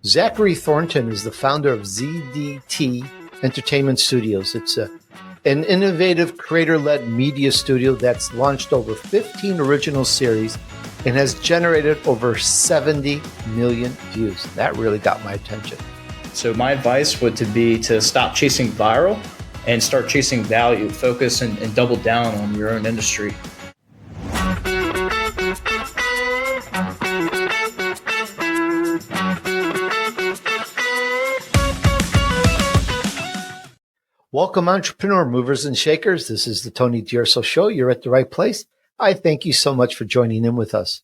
Zachary Thornton is the founder of ZDT Entertainment Studios. It's an innovative creator-led media studio that's launched over 15 original series and has generated over 70 million views. That really got my attention. So my advice would be to stop chasing viral and start chasing value, focus and double down on your own industry. Welcome, entrepreneur movers and shakers. This is the Tony DUruso Show. You're at the right place. I thank you so much for joining in with us.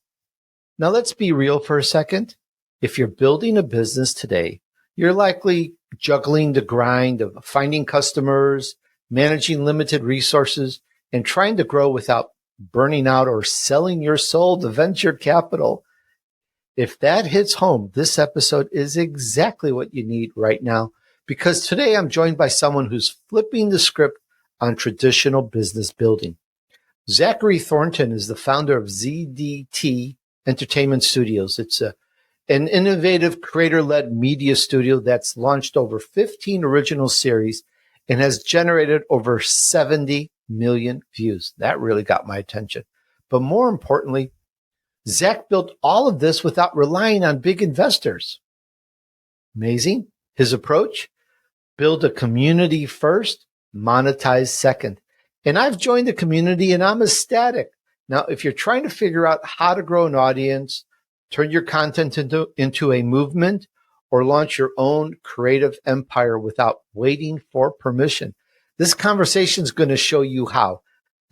Now, let's be real for a second. If you're building a business today, you're likely juggling the grind of finding customers, managing limited resources, and trying to grow without burning out or selling your soul to venture capital. If that hits home, this episode is exactly what you need right now. Because today I'm joined by someone who's flipping the script on traditional business building. Zachary Thornton is the founder of ZDT Entertainment Studios. It's an innovative creator-led media studio that's launched over 15 original series and has generated over 70 million views. That really got my attention. But more importantly, Zach built all of this without relying on big investors. Amazing. His approach? Build a community first, monetize second. And I've joined the community and I'm ecstatic. Now, if you're trying to figure out how to grow an audience, turn your content into a movement, or launch your own creative empire without waiting for permission, this conversation is going to show you how.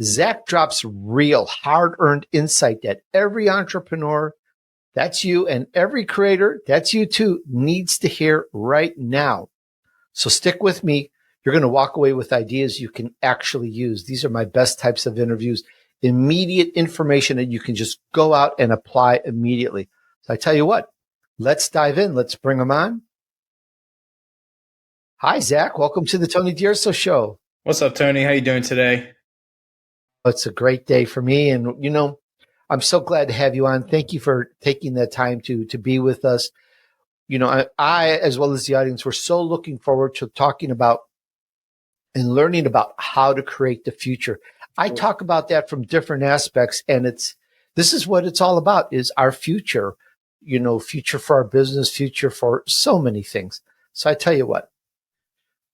Zach drops real, hard-earned insight that every entrepreneur, that's you, and every creator, that's you too, needs to hear right now. So stick with me. You're going to walk away with ideas you can actually use. These are my best types of interviews. Immediate information that you can just go out and apply immediately. So I tell you what, let's dive in. Let's bring them on. Hi, Zach. Welcome to the Tony DUruso Show. What's up, Tony? How you doing today? It's a great day for me. And, you know, I'm so glad to have you on. Thank you for taking the time to be with us. You know, I, as well as the audience, we're so looking forward to talking about and learning about how to create the future. I talk about that from different aspects, and this is what it's all about, is our future, you know, future for our business, future for so many things. So I tell you what,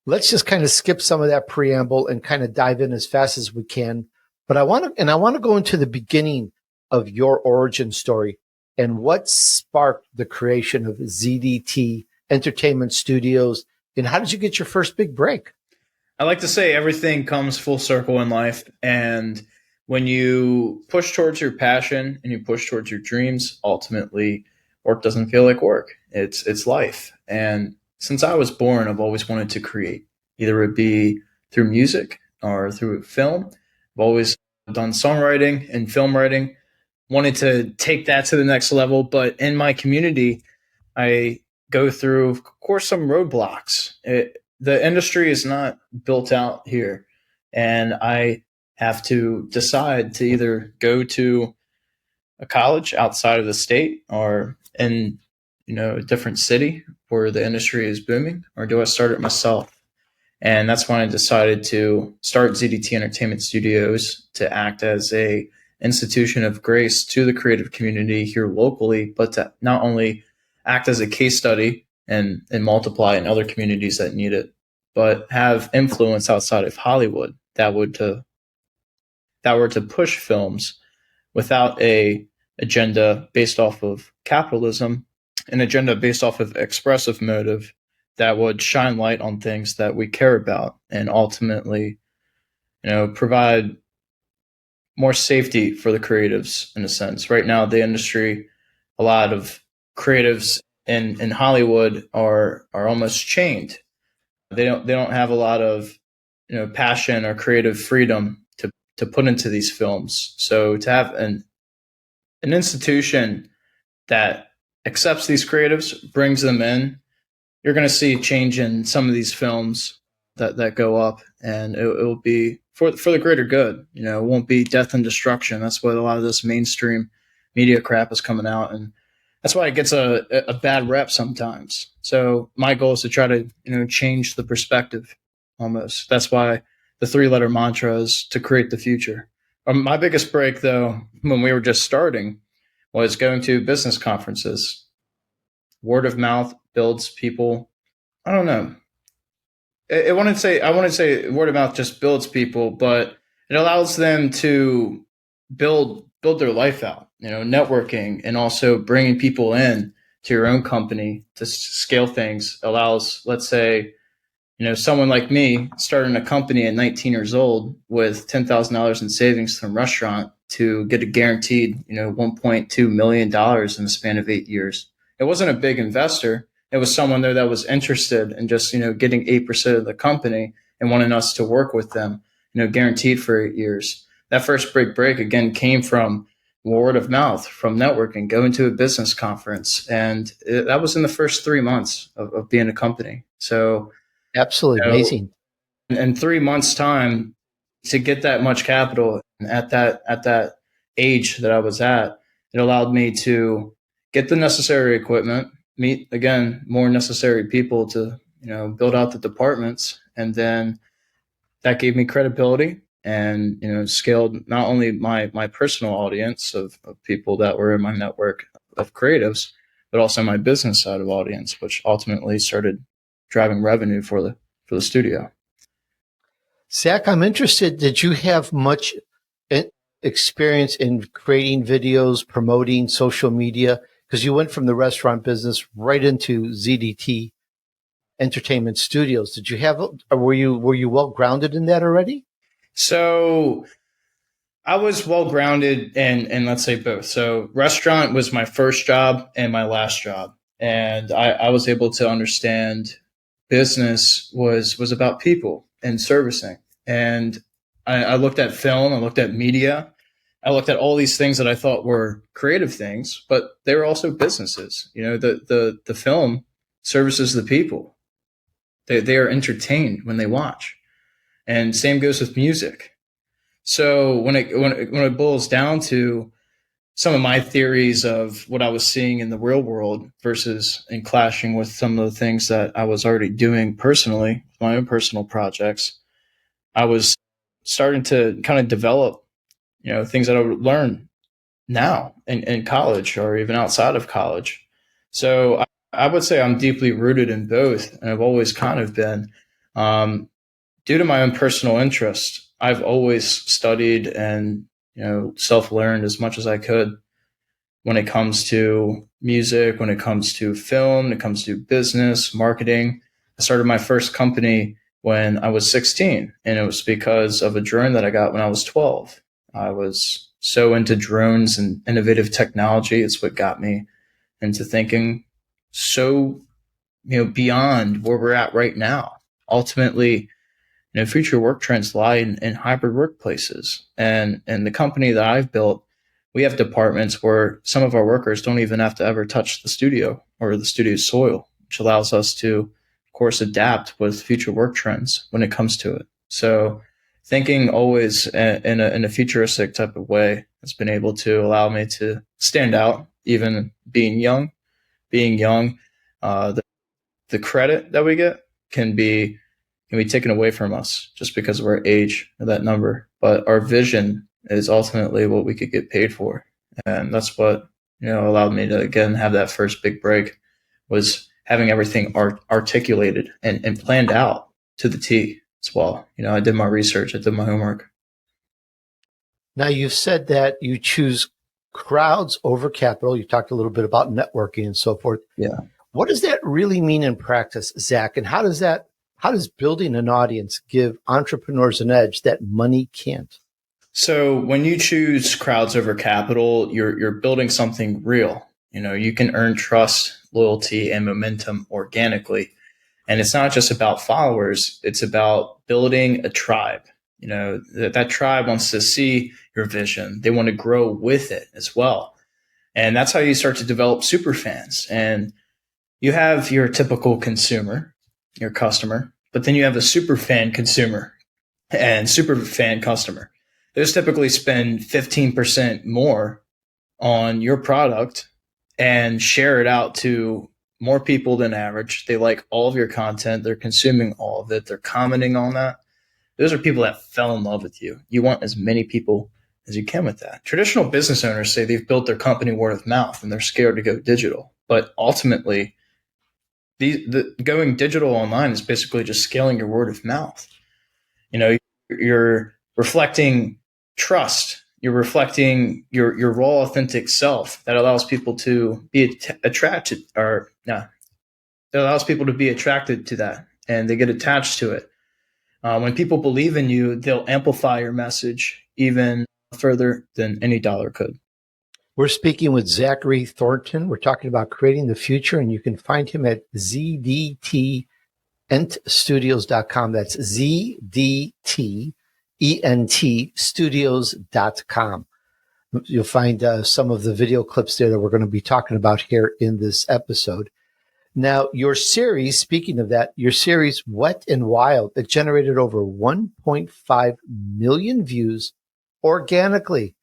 let's just kind of skip some of that preamble and kind of dive in as fast as we can. But I want to go into the beginning of your origin story and what sparked the creation of ZDT Entertainment Studios, and how did you get your first big break? I like to say everything comes full circle in life. And when you push towards your passion and you push towards your dreams, ultimately work doesn't feel like work. It's life. And since I was born, I've always wanted to create, either it be through music or through film. I've always done songwriting and film writing, wanted to take that to the next level. But in my community, I go through, of course, some roadblocks. The industry is not built out here, and I have to decide to either go to a college outside of the state or in, you know, a different city where the industry is booming, or do I start it myself? And that's when I decided to start ZDT Entertainment Studios to act as a institution of grace to the creative community here locally, but to not only act as a case study and multiply in other communities that need it, but have influence outside of Hollywood that were to push films without a agenda based off of capitalism, an agenda based off of expressive motive that would shine light on things that we care about and ultimately, you know, provide more safety for the creatives in a sense. Right now, the industry, a lot of creatives in Hollywood are almost chained. They don't have a lot of, you know, passion or creative freedom to put into these films. So to have an institution that accepts these creatives, brings them in, you're going to see a change in some of these films that go up, and it will be for the greater good. You know, it won't be death and destruction. That's what a lot of this mainstream media crap is coming out and that's why it gets a bad rep sometimes. So my goal is to try to, change the perspective almost. That's why the 3-letter mantra is to create the future. My biggest break, though, when we were just starting, was going to business conferences. Word of mouth builds people. I don't know. I want to say word of mouth just builds people, but it allows them to build their life out. Networking and also bringing people in to your own company to scale things allows, let's say, someone like me starting a company at 19 years old with $10,000 in savings from restaurant to get a guaranteed, $1.2 million in the span of 8 years. It wasn't a big investor. It was someone there that was interested in just, getting 8% of the company and wanting us to work with them, guaranteed for 8 years. That first big break again came from word of mouth, from networking, going to a business conference. And that was in the first 3 months of being a company. So, Absolutely amazing. in 3 months' time, to get that much capital at that age that I was at, it allowed me to get the necessary equipment, meet again more necessary people to build out the departments, and then that gave me credibility and scaled not only my personal audience of people that were in my network of creatives, but also my business side of audience, which ultimately started driving revenue for the studio. Zach, I'm interested. Did you have much experience in creating videos, promoting social media? Because you went from the restaurant business right into ZDT Entertainment Studios. Did you have, or were you well grounded in that already? So I was well grounded in let's say both. So restaurant was my first job and my last job. And I was able to understand business was about people and servicing. And I looked at film, I looked at media, I looked at all these things that I thought were creative things, but they were also businesses. The film services the people. They are entertained when they watch. And same goes with music. So when it boils down to some of my theories of what I was seeing in the real world versus and clashing with some of the things that I was already doing personally, my own personal projects, I was starting to kind of develop, things that I would learn now in college or even outside of college. So I would say I'm deeply rooted in both, and I've always kind of been. Due to my own personal interest, I've always studied and self-learned as much as I could when it comes to music, when it comes to film, when it comes to business, marketing. I started my first company when I was 16, and it was because of a drone that I got when I was 12. I was so into drones and innovative technology. It's what got me into thinking so, beyond where we're at right now. Ultimately, future work trends lie in hybrid workplaces. And the company that I've built, we have departments where some of our workers don't even have to ever touch the studio or the studio's soil, which allows us to, of course, adapt with future work trends when it comes to it. So thinking always in a futuristic type of way has been able to allow me to stand out, even being young. Being young, the credit that we get can be taken away from us just because of our age or that number. But our vision is ultimately what we could get paid for. And that's what, allowed me to, again, have that first big break, was having everything articulated and planned out to the T as well. I did my research, I did my homework. Now, you've said that you choose crowds over capital. You talked a little bit about networking and so forth. Yeah. What does that really mean in practice, Zach? And how does building an audience give entrepreneurs an edge that money can't? So when you choose crowds over capital, you're building something real. You can earn trust, loyalty, and momentum organically. And it's not just about followers, it's about building a tribe. That tribe wants to see your vision. They want to grow with it as well. And that's how you start to develop super fans. And you have your typical consumer, your customer, but then you have a super fan consumer and super fan customer. Those typically spend 15% more on your product and share it out to more people than average. They like all of your content. They're consuming all of it. They're commenting on that. Those are people that fell in love with you. You want as many people as you can with that. Traditional business owners say they've built their company word of mouth and they're scared to go digital. But ultimately, going digital online is basically just scaling your word of mouth. You're reflecting trust. You're reflecting your raw, authentic self that allows people to be attracted, or yeah, that allows people to be attracted to that, and they get attached to it. When people believe in you, they'll amplify your message even further than any dollar could. We're speaking with Zachary Thornton. We're talking about creating the future, and you can find him at zdtentstudios.com. That's zdtentstudios.com. You'll find some of the video clips there that we're going to be talking about here in this episode. Now, your series, speaking of that, your series, Wet and Wild, it generated over 1.5 million views organically.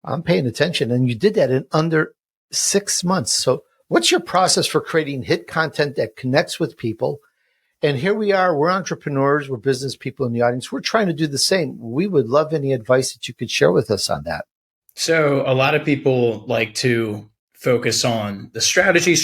I'm paying attention. And you did that in under 6 months. So what's your process for creating hit content that connects with people? And here we are. We're entrepreneurs. We're business people in the audience. We're trying to do the same. We would love any advice that you could share with us on that. So a lot of people like to focus on the strategy.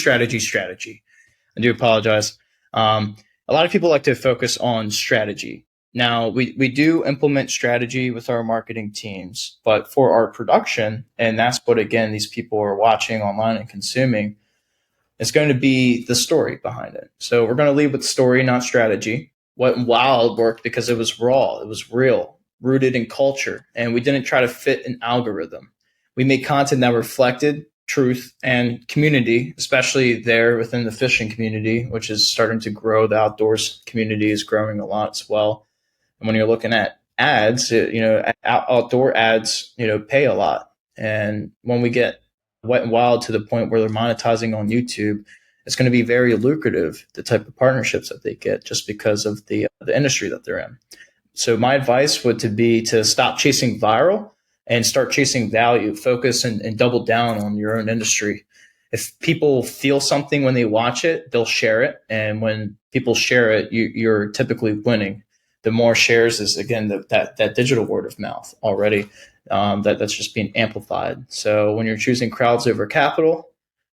I do apologize. A lot of people like to focus on strategy. Now, we do implement strategy with our marketing teams, but for our production, and that's what, again, these people are watching online and consuming, it's going to be the story behind it. So we're going to lead with story, not strategy. Wet and Wild worked because it was raw, it was real, rooted in culture, and we didn't try to fit an algorithm. We made content that reflected truth and community, especially there within the fishing community, which is starting to grow. The outdoors community is growing a lot as well. And when you're looking at ads, outdoor ads, pay a lot. And when we get Wet and Wild to the point where they're monetizing on YouTube, it's going to be very lucrative, the type of partnerships that they get just because of the industry that they're in. So my advice would be to stop chasing viral and start chasing value, focus and double down on your own industry. If people feel something when they watch it, they'll share it. And when people share it, you're typically winning. The more shares is, again, that digital word of mouth already. That's just being amplified. So when you're choosing crowds over capital,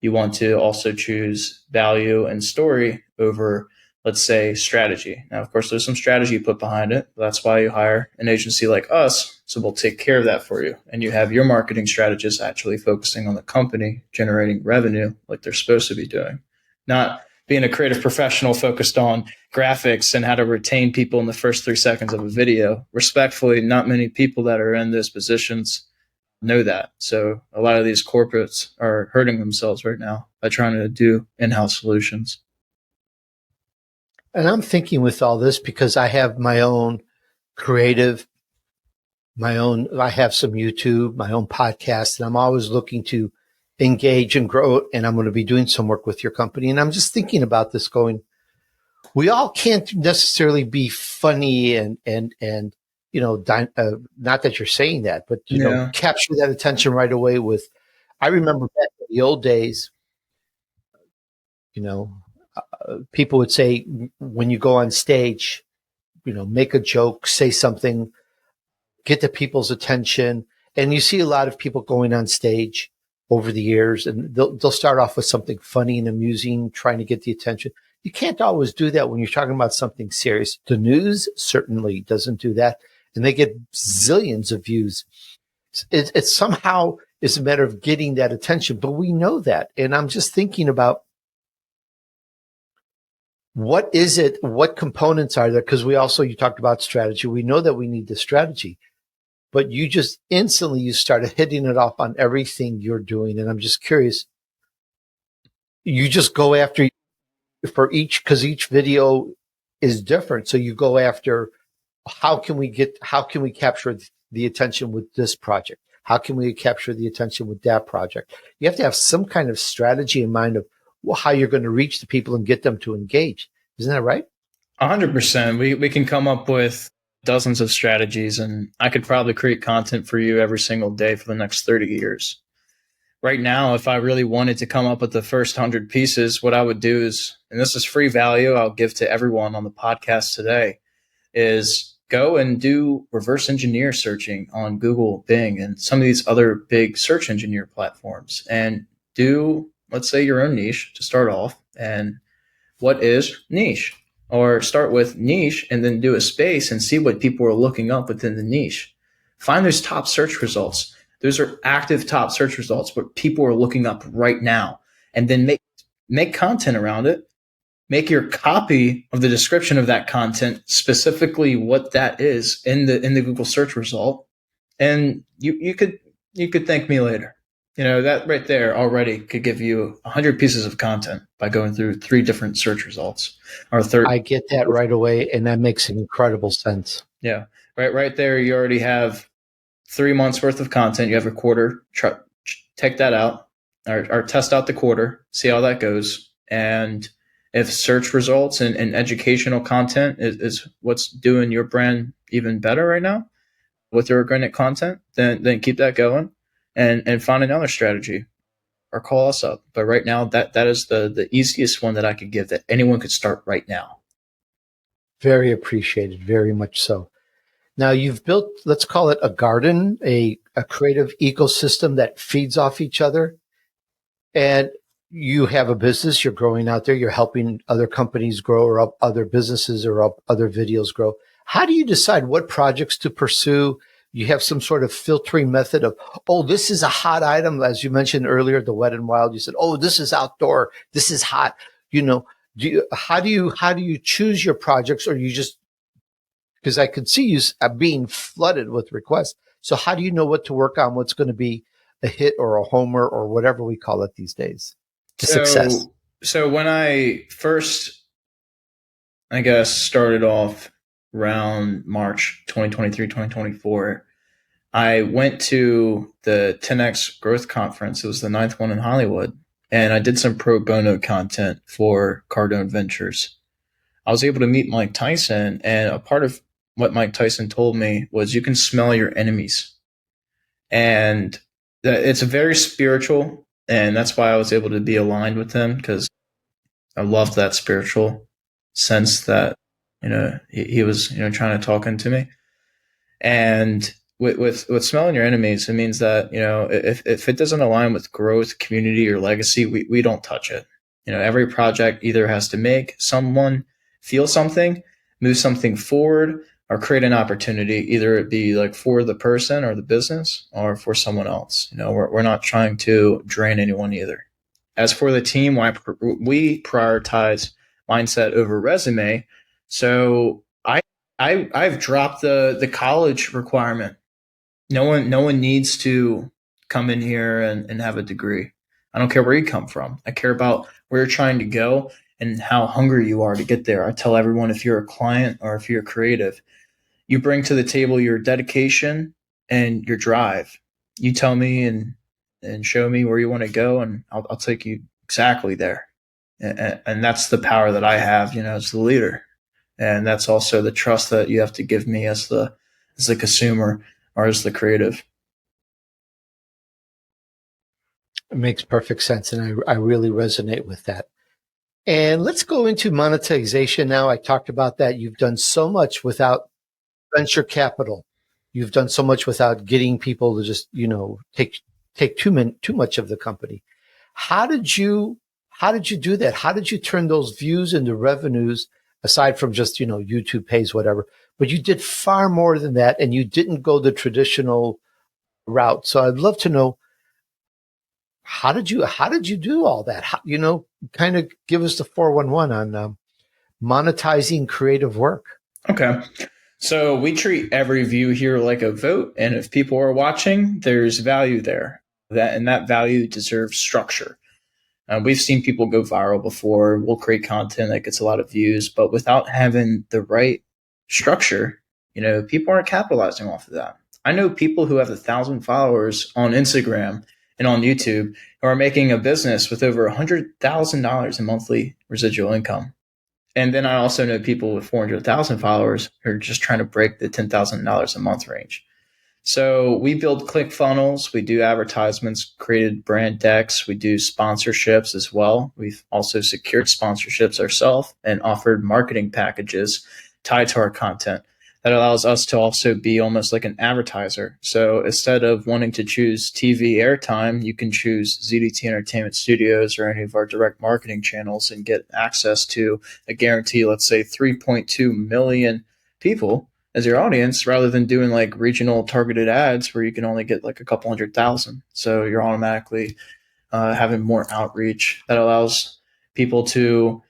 you want to also choose value and story over, let's say, strategy. Now, of course, there's some strategy put behind it. That's why you hire an agency like us. So we'll take care of that for you. And you have your marketing strategists actually focusing on the company, generating revenue like they're supposed to be doing, not being a creative professional focused on graphics and how to retain people in the first 3 seconds of a video. Respectfully, not many people that are in those positions know that. So a lot of these corporates are hurting themselves right now by trying to do in-house solutions. And I'm thinking with all this because I have my own creative, I have some YouTube, my own podcast, and I'm always looking to engage and grow. And I'm going to be doing some work with your company. And I'm just thinking about this going, we all can't necessarily be funny and not that you're saying that, but, capture that attention right away with, I remember back in the old days, people would say when you go on stage, make a joke, say something, get the people's attention. And you see a lot of people going on stage over the years, and they'll start off with something funny and amusing, trying to get the attention. You can't always do that when you're talking about something serious. The news certainly doesn't do that, and they get zillions of views. It somehow is a matter of getting that attention, but we know that. And I'm just thinking about, what is it? What components are there? Because you talked about strategy. We know that we need the strategy, but you just instantly, you started hitting it off on everything you're doing. And I'm just curious, you just go after for each, because each video is different. So you go after, how can we capture the attention with this project? How can we capture the attention with that project? You have to have some kind of strategy in mind of how you're going to reach the people and get them to engage. Isn't that right? 100%. We can come up with dozens of strategies, and I could probably create content for you every single day for the next 30 years. right now, if I really wanted to come up with the first 100 pieces, what I would do is, and this is free value I'll give to everyone on the podcast today, is go and do reverse engineer searching on Google, Bing, and some of these other big search engineer platforms, and do, let's say, your own niche to start off. And what is niche? Or start with niche and then do a space and see what people are looking up within the niche. Find those top search results. Those are active top search results, what people are looking up right now. And then make content around it. Make your copy of the description of that content specifically what that is in the Google search result. And you could thank me later. That right there already could give you 100 pieces of content by going through 3 different search results. Or third, I get that right away, and that makes incredible sense. Yeah, right there. You already have 3 months worth of content. You have a quarter. Take that out, or test out the quarter. See how that goes. And if search results and educational content is what's doing your brand even better right now with your organic content, then keep that going. And find another strategy or call us up. But right now, that is the easiest one that I could give that anyone could start right now. Very appreciated, very much so. Now you've built, let's call it a garden, a creative ecosystem that feeds off each other. And you have a business, you're growing out there, you're helping other companies grow or up other businesses or up other videos grow. How do you decide what projects to pursue? You have some sort of filtering method of, oh, this is a hot item. As you mentioned earlier, the Wet and Wild, you said, oh, this is outdoor. This is hot. How do you choose your projects, or you just, because I could see you being flooded with requests. So how do you know what to work on? What's going to be a hit or a homer or whatever we call it these days? Success. So when I first, I guess, started off around March 2023, 2024, I went to the 10X Growth Conference. It was the 9th one in Hollywood. And I did some pro bono content for Cardone Ventures. I was able to meet Mike Tyson. And a part of what Mike Tyson told me was you can smell your enemies. And it's very spiritual. And that's why I was able to be aligned with him, because I loved that spiritual sense that, he was, trying to talk into me. And with smelling your enemies, it means that, if it doesn't align with growth, community, or legacy, we don't touch it. Every project either has to make someone feel something, move something forward, or create an opportunity, either it be like for the person or the business or for someone else. We're not trying to drain anyone either. As for the team, we prioritize mindset over resume. So I've dropped the college requirement. No one needs to come in here and have a degree. I don't care where you come from. I care about where you're trying to go and how hungry you are to get there. I tell everyone, if you're a client or if you're creative, you bring to the table your dedication and your drive. You tell me and show me where you want to go, and I'll take you exactly there. And that's the power that I have, as the leader. And that's also the trust that you have to give me as the consumer or as the creative. It makes perfect sense. And I really resonate with that. And let's go into monetization now. I talked about that. You've done so much without venture capital. You've done so much without getting people to just, take too much of the company. How did you do that? How did you turn those views into revenues, aside from just, YouTube pays whatever, but you did far more than that, and you didn't go the traditional route. So I'd love to know, how did you do all that? Kind of give us the 411 on monetizing creative work. Okay. So we treat every view here like a vote. And if people are watching, there's value there. That value deserves structure. We've seen people go viral before. We'll create content that gets a lot of views, but without having the right structure, people aren't capitalizing off of that. I know people who have 1,000 followers on Instagram and on YouTube who are making a business with over $100,000 in monthly residual income. And then I also know people with 400,000 followers who are just trying to break the $10,000 a month range. So we build click funnels, we do advertisements, created brand decks, we do sponsorships as well. We've also secured sponsorships ourselves and offered marketing packages tied to our content that allows us to also be almost like an advertiser. So instead of wanting to choose TV airtime, you can choose ZDT Entertainment Studios or any of our direct marketing channels and get access to a guarantee, let's say 3.2 million people as your audience, rather than doing like regional targeted ads where you can only get like a couple 100,000. So you're automatically having more outreach that allows people to,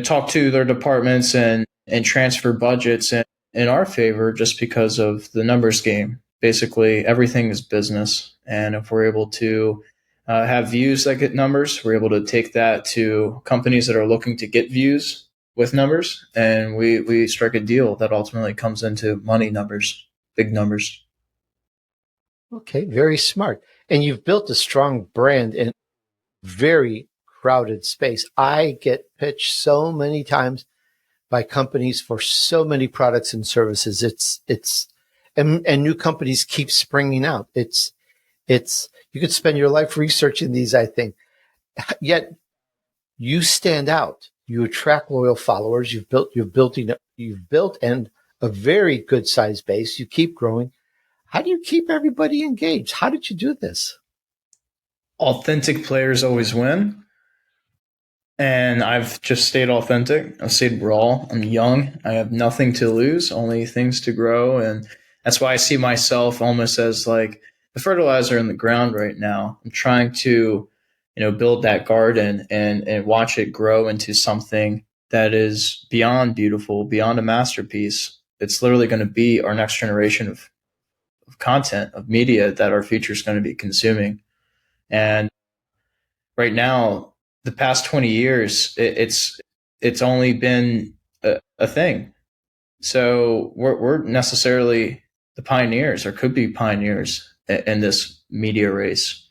talk to their departments and transfer budgets in our favor just because of the numbers game. Basically, everything is business, and if we're able to have views that get numbers, we're able to take that to companies that are looking to get views with numbers, and we strike a deal that ultimately comes into money numbers, big numbers. Okay, very smart. And you've built a strong brand in very crowded space. I get pitched so many times by companies for so many products and services. And new companies keep springing out. You could spend your life researching these, I think. Yet you stand out. You attract loyal followers. You've built and a very good sized base. You keep growing. How do you keep everybody engaged? How did you do this? Authentic players always win. And I've just stayed authentic. I've stayed raw. I'm young. I have nothing to lose, only things to grow. And that's why I see myself almost as like the fertilizer in the ground right now. I'm trying to, build that garden and watch it grow into something that is beyond beautiful, beyond a masterpiece. It's literally going to be our next generation of content, of media that our future is going to be consuming. And right now, the past 20 years, it's only been a thing. So we're necessarily the pioneers, or could be pioneers in this media race.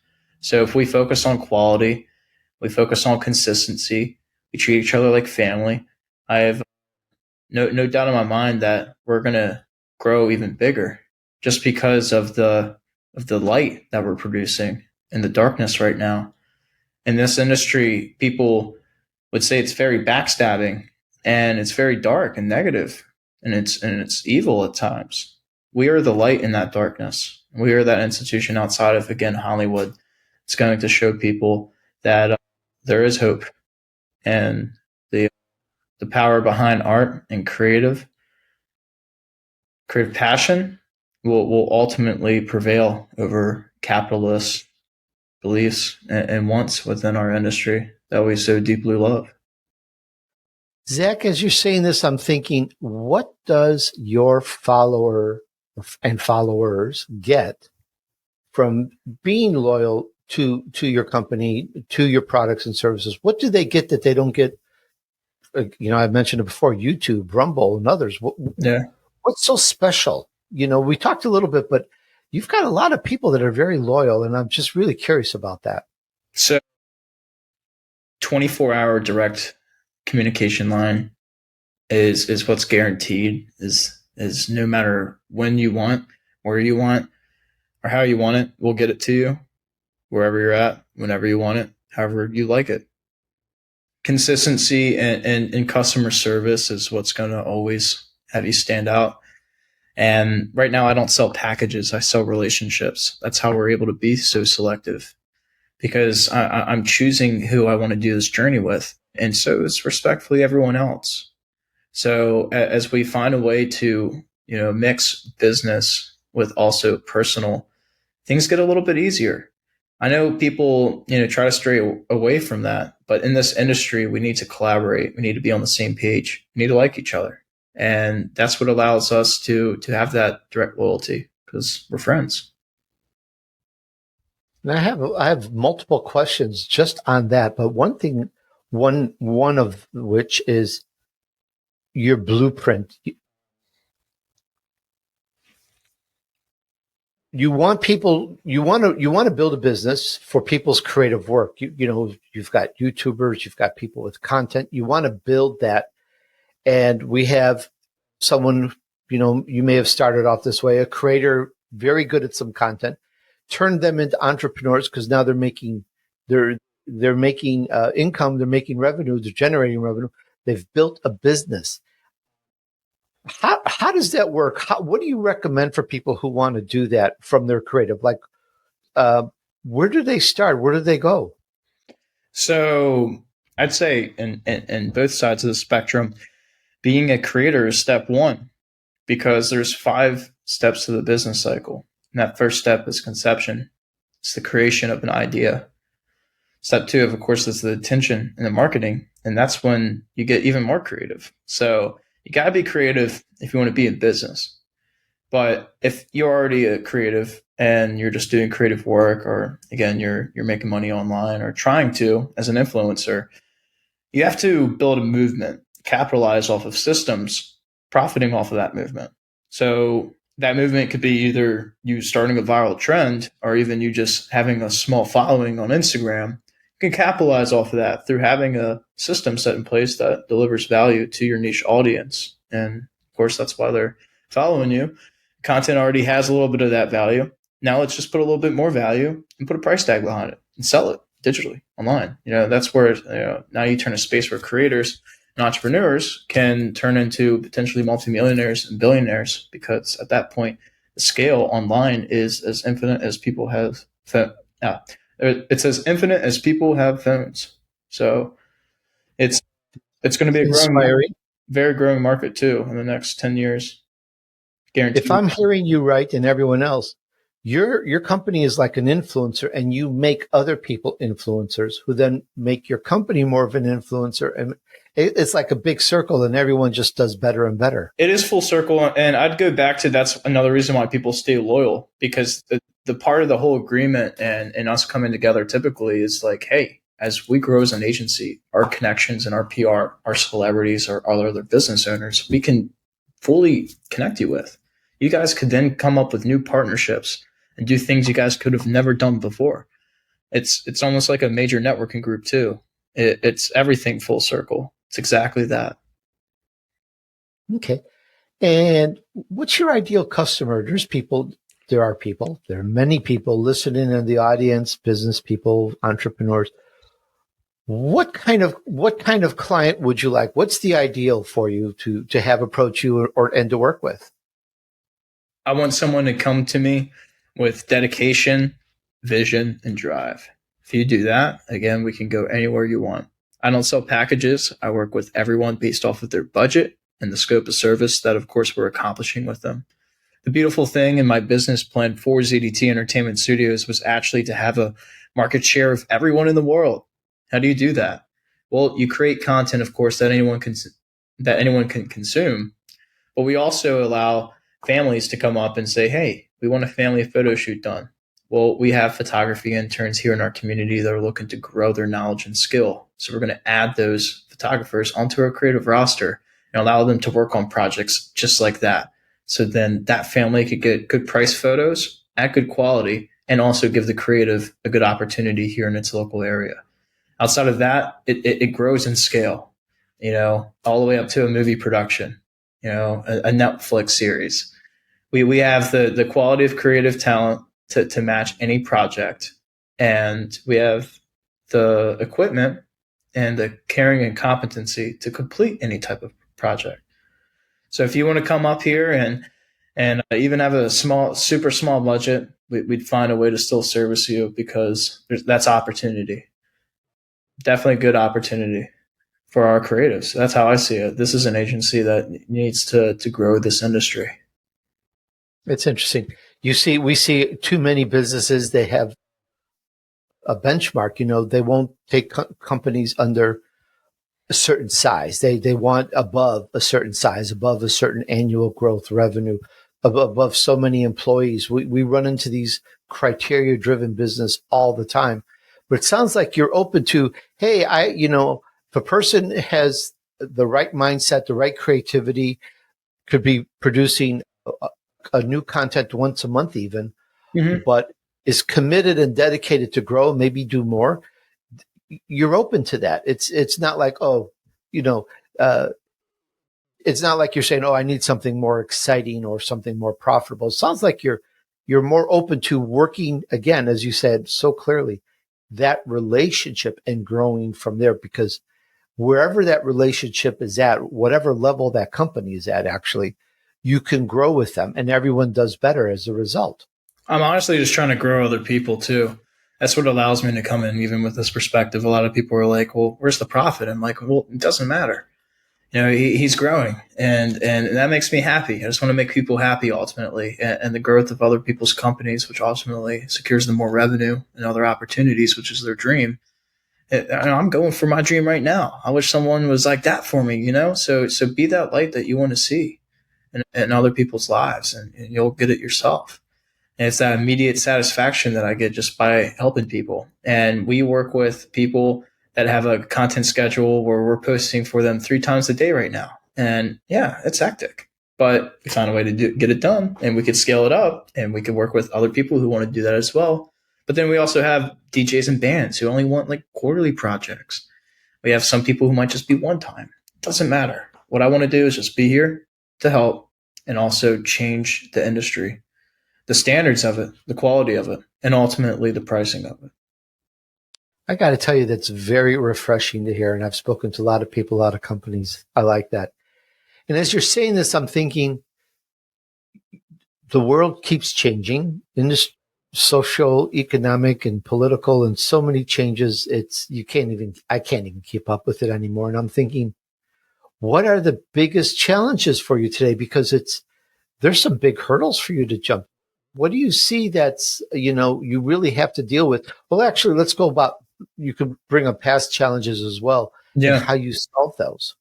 So if we focus on quality, we focus on consistency, we treat each other like family, I have no doubt in my mind that we're gonna grow even bigger just because of the light that we're producing in the darkness right now. In this industry, people would say it's very backstabbing and it's very dark and negative and it's evil at times. We are the light in that darkness. We are that institution outside of, again, Hollywood. It's going to show people that there is hope, and the power behind art and creative passion will ultimately prevail over capitalist beliefs and wants within our industry that we so deeply love. Zach, as you're saying this, I'm thinking, what does your follower and followers get from being loyal to your company, to your products and services? What do they get that they don't get? I've mentioned it before, YouTube, Rumble, and others. What's so special? We talked a little bit, but you've got a lot of people that are very loyal, and I'm just really curious about that. So 24-hour direct communication line is what's guaranteed, is no matter when you want, where you want, or how you want it, we'll get it to you wherever you're at, whenever you want it, however you like it. Consistency and customer service is what's going to always have you stand out. And right now I don't sell packages, I sell relationships. That's how we're able to be so selective, because I'm choosing who I want to do this journey with. And so is respectfully everyone else. So as we find a way to, mix business with also personal, things get a little bit easier. I know people, try to stray away from that, but in this industry, we need to collaborate. We need to be on the same page. We need to like each other. And that's what allows us to have that direct loyalty, because we're friends. And I have multiple questions just on that, but one of which is your blueprint. You want to build a business for people's creative work. You've got YouTubers, you've got people with content. You want to build that. And we have someone, you may have started off this way, a creator very good at some content, turned them into entrepreneurs because now they're making income, they're making revenue, they're generating revenue. They've built a business. How does that work? What do you recommend for people who want to do that from their creative? Like, where do they start? Where do they go? So I'd say in both sides of the spectrum, being a creator is step one, because there's 5 steps to the business cycle. And that first step is conception. It's the creation of an idea. Step 2, of course, is the attention and the marketing. And that's when you get even more creative. So you got to be creative if you want to be in business. But if you're already a creative and you're just doing creative work, or again, you're making money online or trying to as an influencer, you have to build a movement, capitalize off of systems, profiting off of that movement. So that movement could be either you starting a viral trend or even you just having a small following on Instagram. You can capitalize off of that through having a system set in place that delivers value to your niche audience. And of course, that's why they're following you. Content already has a little bit of that value. Now let's just put a little bit more value and put a price tag behind it and sell it digitally online. That's where now you turn a space where creators and entrepreneurs can turn into potentially multimillionaires and billionaires, because at that point, the scale online is as infinite as people have. It's as infinite as people have phones. So it's going to be a very growing market too in the next 10 years. Guaranteed. If I'm hearing you right and everyone else, your company is like an influencer, and you make other people influencers who then make your company more of an influencer. And it's like a big circle, and everyone just does better and better. It is full circle. And I'd go back to, that's another reason why people stay loyal, because the part of the whole agreement and us coming together typically is like, hey, as we grow as an agency, our connections and our PR, our celebrities, our other business owners, we can fully connect you with. You guys could then come up with new partnerships and do things you guys could have never done before. It's almost like a major networking group too. It's everything full circle. It's exactly that. Okay. And what's your ideal customer? There are many people listening in the audience, business people, entrepreneurs. What kind of client would you like? What's the ideal for you to have approach you and to work with? I want someone to come to me with dedication, vision, and drive. If you do that, again, we can go anywhere you want. I don't sell packages. I work with everyone based off of their budget and the scope of service that, of course, we're accomplishing with them. The beautiful thing in my business plan for ZDT Entertainment Studios was actually to have a market share of everyone in the world. How do you do that? Well, you create content, of course, that anyone can consume, but we also allow families to come up and say, hey, we want a family photo shoot done. Well, we have photography interns here in our community that are looking to grow their knowledge and skill. So we're going to add those photographers onto our creative roster and allow them to work on projects just like that. So then that family could get good price photos at good quality and also give the creative a good opportunity here in its local area. Outside of that, it grows in scale, all the way up to a movie production, a Netflix series. We have the quality of creative talent to match any project, and we have the equipment and the caring and competency to complete any type of project. So if you want to come up here and even have a super small budget, we'd find a way to still service you, because that's opportunity. Definitely good opportunity for our creatives. That's how I see it. This is an agency that needs to grow this industry. It's interesting. We see too many businesses, they have a benchmark. They won't take companies under a certain size. They want above a certain size, above a certain annual growth revenue, above so many employees. We run into these criteria driven business all the time. But it sounds like you're open to, hey, if a person has the right mindset, the right creativity, could be producing a new content once a month even, but is committed and dedicated to grow, maybe do more. You're open to that. It's not like, it's not like you're saying, I need something more exciting or something more profitable. It sounds like you're you're more open to working, again, as you said so clearly, that relationship and growing from there, because wherever that relationship is at, whatever level that company is at, actually, you can grow with them and everyone does better as a result. I'm honestly just trying to grow other people too. That's what allows me to come in, even with this perspective. A lot of people are like, well, where's the profit? I'm like, well, it doesn't matter. He's growing, and that makes me happy. I just want to make people happy ultimately, and the growth of other people's companies, which ultimately secures them more revenue and other opportunities, which is their dream. I'm going for my dream right now. I wish someone was like that for me, So be that light that you want to see in other people's lives, and you'll get it yourself. And it's that immediate satisfaction that I get just by helping people. And we work with people that have a content schedule where we're posting for them 3 times a day right now. And yeah, it's hectic, but we found a way to get it done, and we could scale it up, and we could work with other people who want to do that as well. But then we also have DJs and bands who only want like quarterly projects. We have some people who might just be one time. It doesn't matter. What I want to do is just be here to help and also change the industry, the standards of it, the quality of it, and ultimately the pricing of it. I got to tell you, that's very refreshing to hear. And I've spoken to a lot of people, a lot of companies. I like that. And as you're saying this, I'm thinking the world keeps changing in this social, economic, and political, and so many changes. I can't even keep up with it anymore. And I'm thinking, what are the biggest challenges for you today? Because there's some big hurdles for you to jump. What do you see that's, you really have to deal with? Well, actually, let's go about, you could bring up past challenges as well. Yeah. And how you solve those.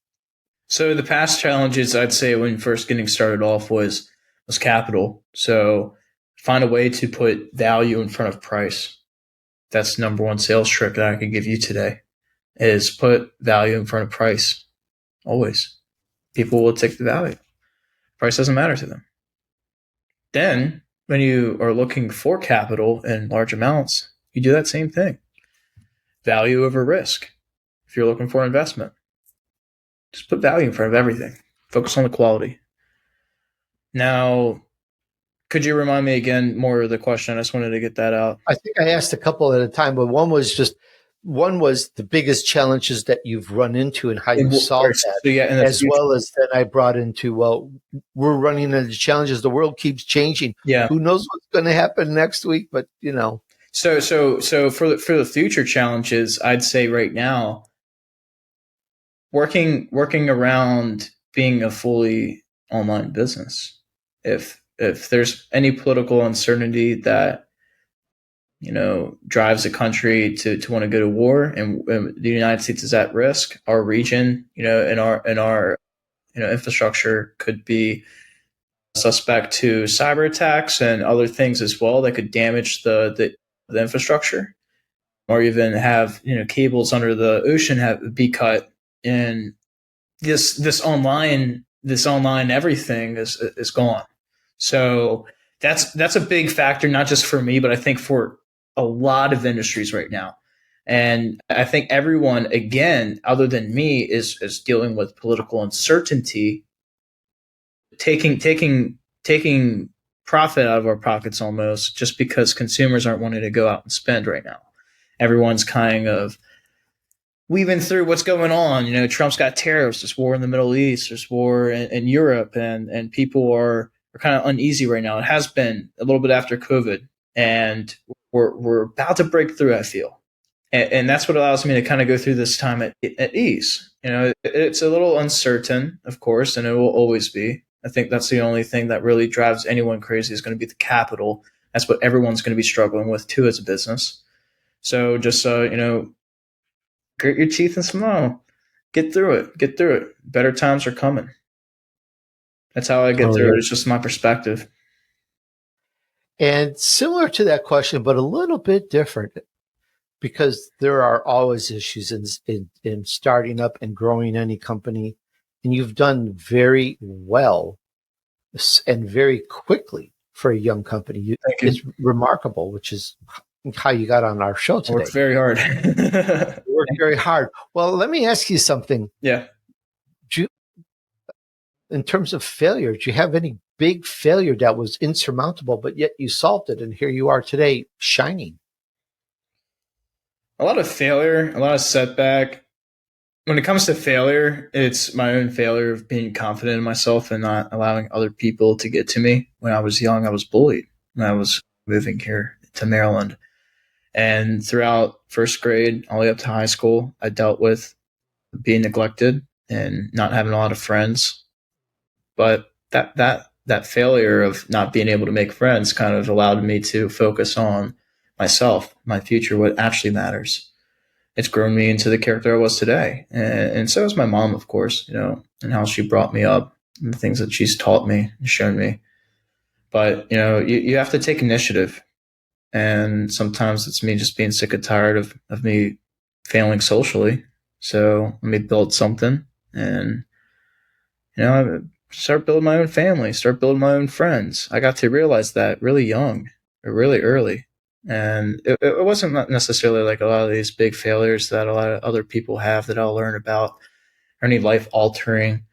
So the past challenges, I'd say when first getting started off was capital. So find a way to put value in front of price. That's number one sales trick that I could give you today, is put value in front of price. Always. People will take the value. Price doesn't matter to them. Then when you are looking for capital in large amounts, you do that same thing. Value over risk. If you're looking for investment, just put value in front of everything. Focus on the quality. Now, could you remind me again more of the question? I just wanted to get that out. I think I asked a couple at a time, but one was the biggest challenges that you've run into and how you solve that. So, yeah, as well as that I brought into, well, we're running into challenges. The world keeps changing. Yeah. Who knows what's going to happen next week, but So for the future challenges, I'd say right now, working around being a fully online business. If there's any political uncertainty that drives a country to want to go to war, and the United States is at risk, our region, in our infrastructure could be suspect to cyber attacks and other things as well that could damage the infrastructure, or even have cables under the ocean be cut. And this online everything is gone. So that's a big factor, not just for me, but I think for a lot of industries right now. And I think everyone, again, other than me, is dealing with political uncertainty, taking profit out of our pockets almost, just because consumers aren't wanting to go out and spend right now. Everyone's kind of weaving through what's going on. Trump's got tariffs, there's war in the Middle East, there's war in Europe, and people are kind of uneasy right now. It has been a little bit after COVID, and we're about to break through, I feel. And that's what allows me to kind of go through this time at ease. It's a little uncertain, of course, and it will always be. I think that's the only thing that really drives anyone crazy is going to be the capital. That's what everyone's going to be struggling with too as a business. So just, grit your teeth and smile. Get through it. Better times are coming. That's how I get through it. It's just my perspective. And similar to that question, but a little bit different, because there are always issues in starting up and growing any company. And you've done very well and very quickly for a young company. It's remarkable, which is how you got on our show today. I worked very hard. Worked very hard. Well, let me ask you something. Yeah. in terms of failure, do you have any big failure that was insurmountable, but yet you solved it, and here you are today, shining? A lot of failure, a lot of setback. When it comes to failure, it's my own failure of being confident in myself and not allowing other people to get to me. When I was young, I was bullied when I was moving here to Maryland. And throughout first grade, all the way up to high school, I dealt with being neglected and not having a lot of friends. But that failure of not being able to make friends kind of allowed me to focus on myself, my future, what actually matters. It's grown me into the character I was today. And so has my mom, of course, and how she brought me up and the things that she's taught me and shown me. But, you have to take initiative. And sometimes it's me just being sick and tired of me failing socially. So let me build something and, start building my own family, start building my own friends. I got to realize that really young or really early. And it wasn't necessarily like a lot of these big failures that a lot of other people have that I'll learn about or any life altering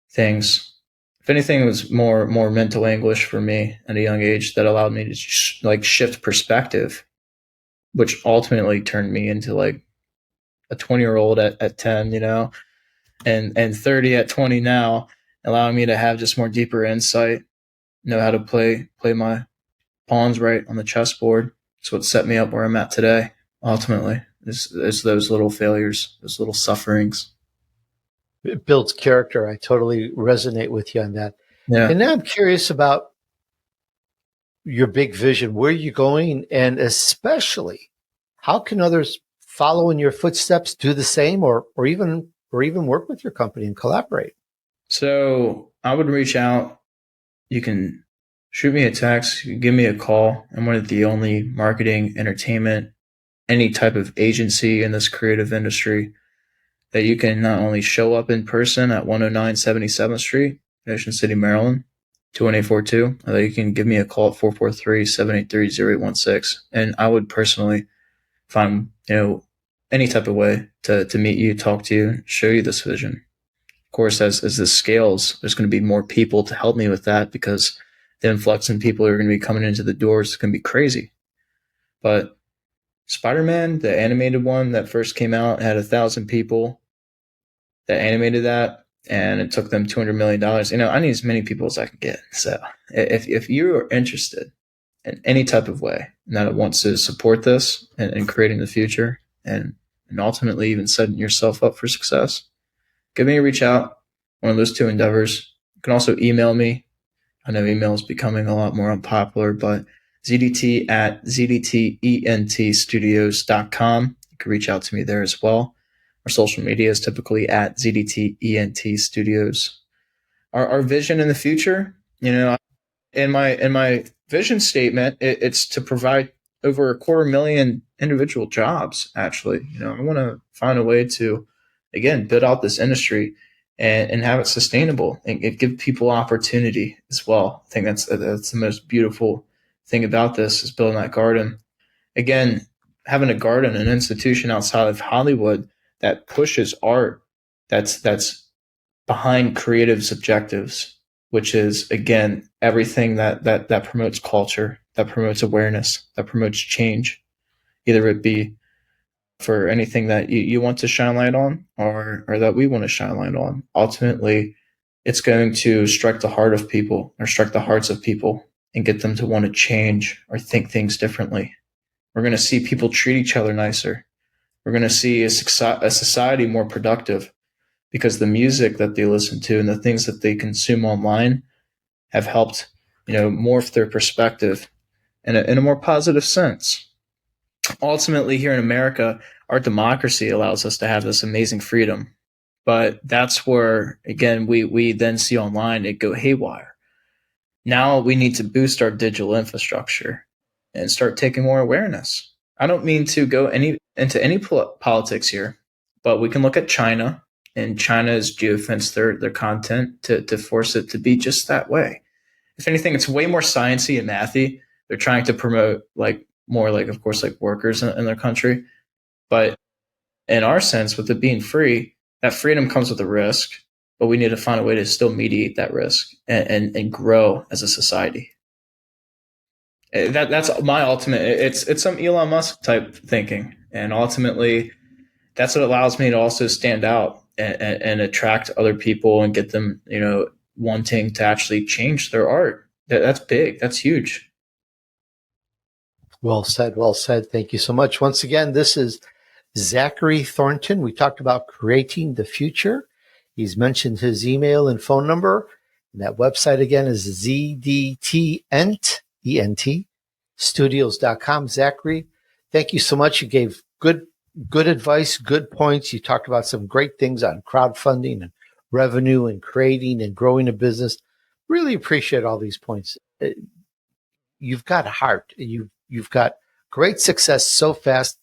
things. If anything, it was more mental anguish for me at a young age that allowed me to shift perspective, which ultimately turned me into like a 20-year-old at 10, and 30 at 20 now, allowing me to have just more deeper insight, know how to play my pawns right on the chessboard. It's what set me up where I'm at today. Ultimately, is those little failures, those little sufferings. It builds character. I totally resonate with you on that. Yeah. And now I'm curious about your big vision. Where are you going? And especially, how can others follow in your footsteps, do the same, or even work with your company and collaborate? So I would reach out. You can shoot me a text, give me a call. I'm one of the only marketing, entertainment, any type of agency in this creative industry that you can not only show up in person at 109 77th Street, Ocean City, Maryland, 21842, or that you can give me a call at 443-783-0816. And I would personally find, any type of way to meet you, talk to you, show you this vision. Of course, as this scales, there's going to be more people to help me with that because the influx in people who are going to be coming into the doors is going to be crazy. But Spider-Man, the animated one that first came out, had 1,000 people that animated that, and it took them $200 million. I need as many people as I can get. So if you are interested in any type of way and that wants to support this and creating the future and ultimately even setting yourself up for success, give me a reach out, one of those two endeavors. You can also email me. I know email is becoming a lot more unpopular, but zdt@zdtentstudios.com. You can reach out to me there as well. Our social media is typically at ZDTENT Studios. Our vision in the future, in my vision statement, it's to provide over 250,000 individual jobs. Actually, I want to find a way to, again, build out this industry and have it sustainable and give people opportunity as well. I think that's the most beautiful thing about this is building that garden. Again, having a garden, an institution outside of Hollywood that pushes art, that's behind creative's objectives, which is, again, everything that promotes culture, that promotes awareness, that promotes change, either it be for anything that you want to shine light on or that we want to shine light on. Ultimately, it's going to strike the heart of people or strike the hearts of people and get them to want to change or think things differently. We're going to see people treat each other nicer. We're going to see a society more productive because the music that they listen to and the things that they consume online have helped, morph their perspective in a more positive sense. Ultimately, here in America, our democracy allows us to have this amazing freedom. But that's where, again, we then see online it go haywire. Now we need to boost our digital infrastructure and start taking more awareness. I don't mean to go into any politics here, but we can look at China, and China has geofenced their content to force it to be just that way. If anything, it's way more sciencey and mathy. They're trying to promote more of course, workers in their country. But in our sense, with it being free, that freedom comes with a risk. but we need to find a way to still mediate that risk and grow as a society. That's my ultimate. It's some Elon Musk type thinking, and ultimately, that's what allows me to also stand out and attract other people and get them, wanting to actually change their art. That's big. That's huge. Well said. Well said. Thank you so much. Once again, this is Zachary Thornton. We talked about creating the future. He's mentioned his email and phone number. And that website again is zdtent studios.com. Zachary, thank you so much. You gave good advice, good points. You talked about some great things on crowdfunding and revenue and creating and growing a business. Really appreciate all these points. You've got a heart. You've got great success so fast.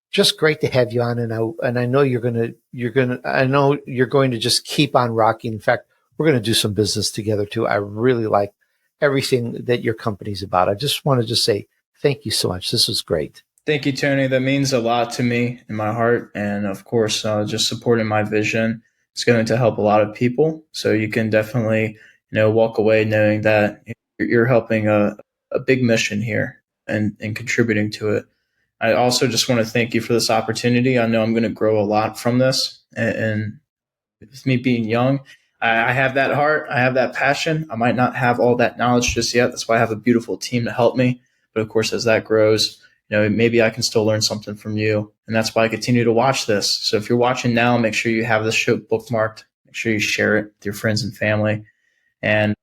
Just great to have you on, and I know you're going to just keep on rocking. In fact, we're going to do some business together too. I really like everything that your company's about. I just want to say thank you so much. This was great. Thank you, Tony. That means a lot to me in my heart, and of course, just supporting my vision is going to help a lot of people. So you can definitely, walk away knowing that you're helping a big mission here and contributing to it. I also just want to thank you for this opportunity. I know I'm going to grow a lot from this. And with me being young, I have that heart. I have that passion. I might not have all that knowledge just yet. That's why I have a beautiful team to help me. But of course, as that grows, maybe I can still learn something from you. And that's why I continue to watch this. So if you're watching now, make sure you have this show bookmarked. Make sure you share it with your friends and family. And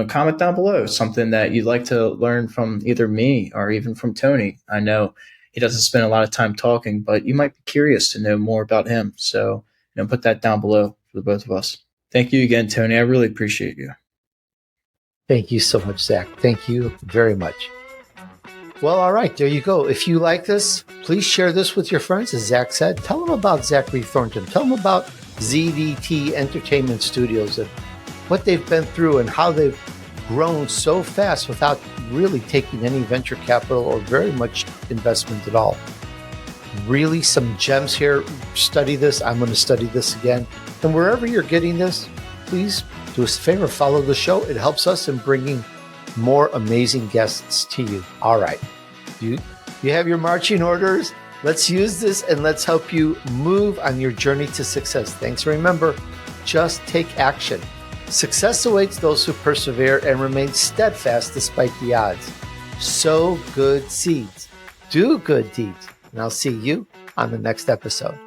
comment down below something that you'd like to learn from either me or even from Tony. I know he doesn't spend a lot of time talking, but you might be curious to know more about him. So, put that down below for the both of us. Thank you again, Tony. I really appreciate you. Thank you so much, Zach. Thank you very much. Well, all right, there you go. If you like this, please share this with your friends. As Zach said, tell them about Zachary Thornton. Tell them about ZDT Entertainment Studios and what they've been through and how they've grown so fast without really taking any venture capital or very much investment at all. Really some gems here. Study this. I'm going to study this again. And wherever you're getting this, please do us a favor, follow the show. It helps us in bringing more amazing guests to you. All right. You have your marching orders. Let's use this and let's help you move on your journey to success. Thanks. Remember, just take action. Success awaits those who persevere and remain steadfast despite the odds. Sow good seeds. Do good deeds. And I'll see you on the next episode.